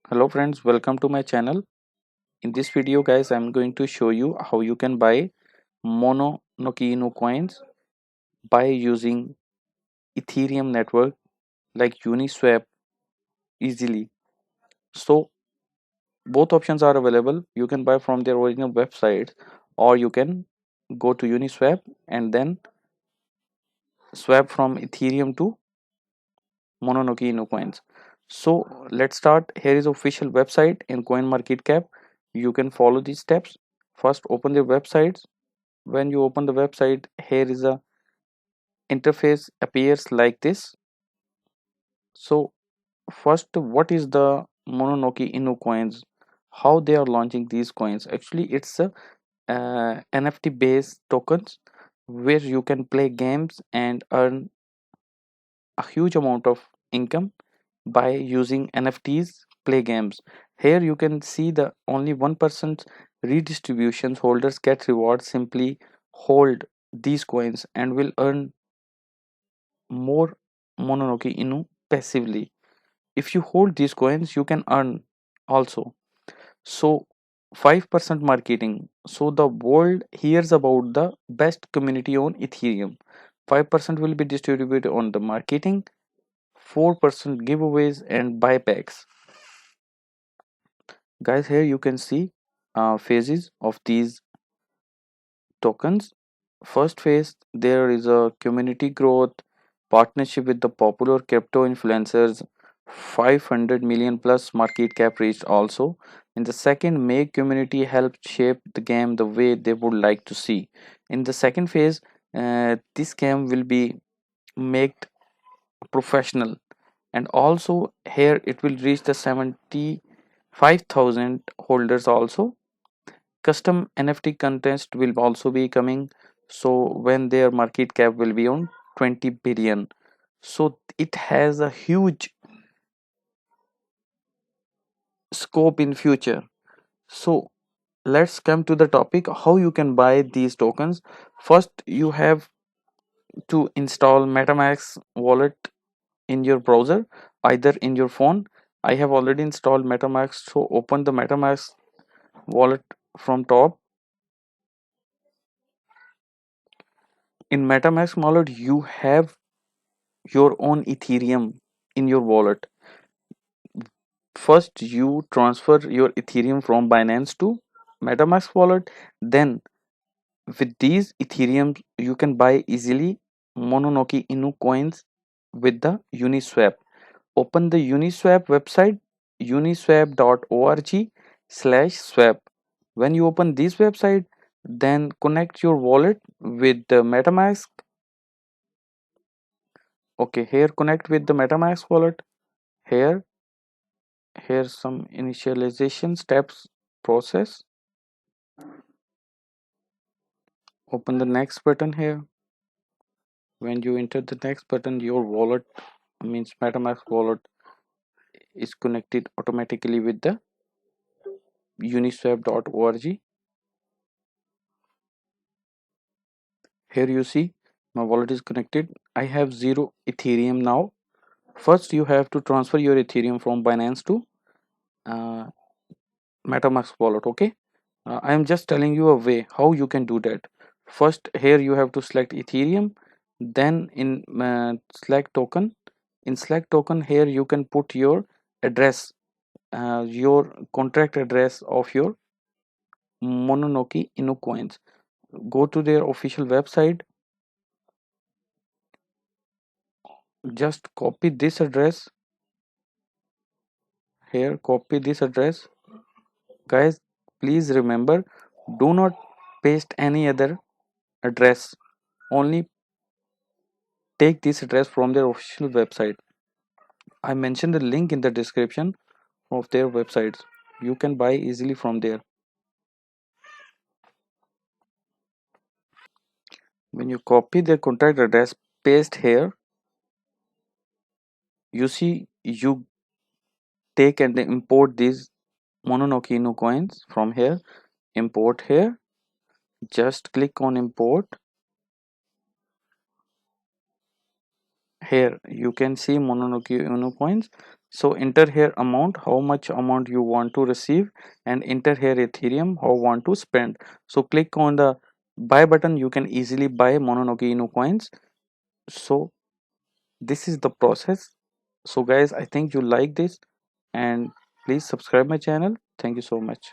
Hello friends, welcome to my channel. In this video guys, I'm going to show you how you can buy Mono no Ki no coins by using Ethereum network like Uniswap easily. So both options are available. You can buy from their original website or you can go to Uniswap and then swap from Ethereum to Mono no Ki no coins. So let's start. Here is official website in CoinMarketCap. You can follow these steps. First open the website. When you open the website, here is a interface appears like this. So first, what is the Mononoke Inu coins? How they are launching these coins? Actually, it's a NFT based tokens where you can play games and earn a huge amount of income by using NFTs play games. Here you can see the only 1% redistributions. Holders get rewards, simply hold these coins and will earn more Mononoke Inu passively. If you hold these coins, you can earn also. So 5% marketing. So the world hears about the best community on Ethereum. 5% will be distributed on the marketing, 4% giveaways and buybacks. Guys, here you can see phases of these tokens. First phase, there is a community growth, partnership with the popular crypto influencers, 500 million plus market cap reached also. In the second, make community help shape the game the way they would like to see. In the second phase, this game will be made professional, and also here it will reach the 75,000 holders also. Custom NFT contest will also be coming, so when their market cap will be on 20 billion. So it has a huge scope in future. So let's come to the topic how you can buy these tokens. First, you have to install MetaMask wallet in your browser, either in your phone. I have already installed MetaMask, so open the MetaMask wallet from top. In MetaMask wallet, you have your own Ethereum in your wallet. First, you transfer your Ethereum from Binance to MetaMask wallet. Then, with these Ethereum, you can buy easily Mononoke Inu coins with the Uniswap. Open the Uniswap website, uniswap.org/swap. When you open this website, then connect your wallet with the MetaMask. Okay, here connect with the MetaMask wallet. Here, here's some initialization steps process. Open the next button here. When you enter the next button, your wallet means MetaMask wallet is connected automatically with the uniswap.org. Here you see my wallet is connected. I have 0 Ethereum now. First, you have to transfer your Ethereum from Binance to uh, MetaMask wallet. Okay, I am just telling you a way how you can do that. First, here you have to select Ethereum, then in select token. In select token, here you can put your address, your contract address of your Mononoke Inu coins. Go to their official website. Just copy this address here. Copy this address, guys. Please remember, do not paste any other address. Only take this address from their official website. I mentioned the link in the description of their websites. You can buy easily from there. When you copy their contact address, paste here, you see you take and import these Mononoke Inu coins from here. Import here. Just click on import. Here you can see Mononoke Inu coins. So enter here amount, how much amount you want to receive, and enter here Ethereum, how want to spend. So click on the buy button, you can easily buy Mononoke Inu coins. So this is the process. So guys, I think you like this, and please subscribe my channel. Thank you so much.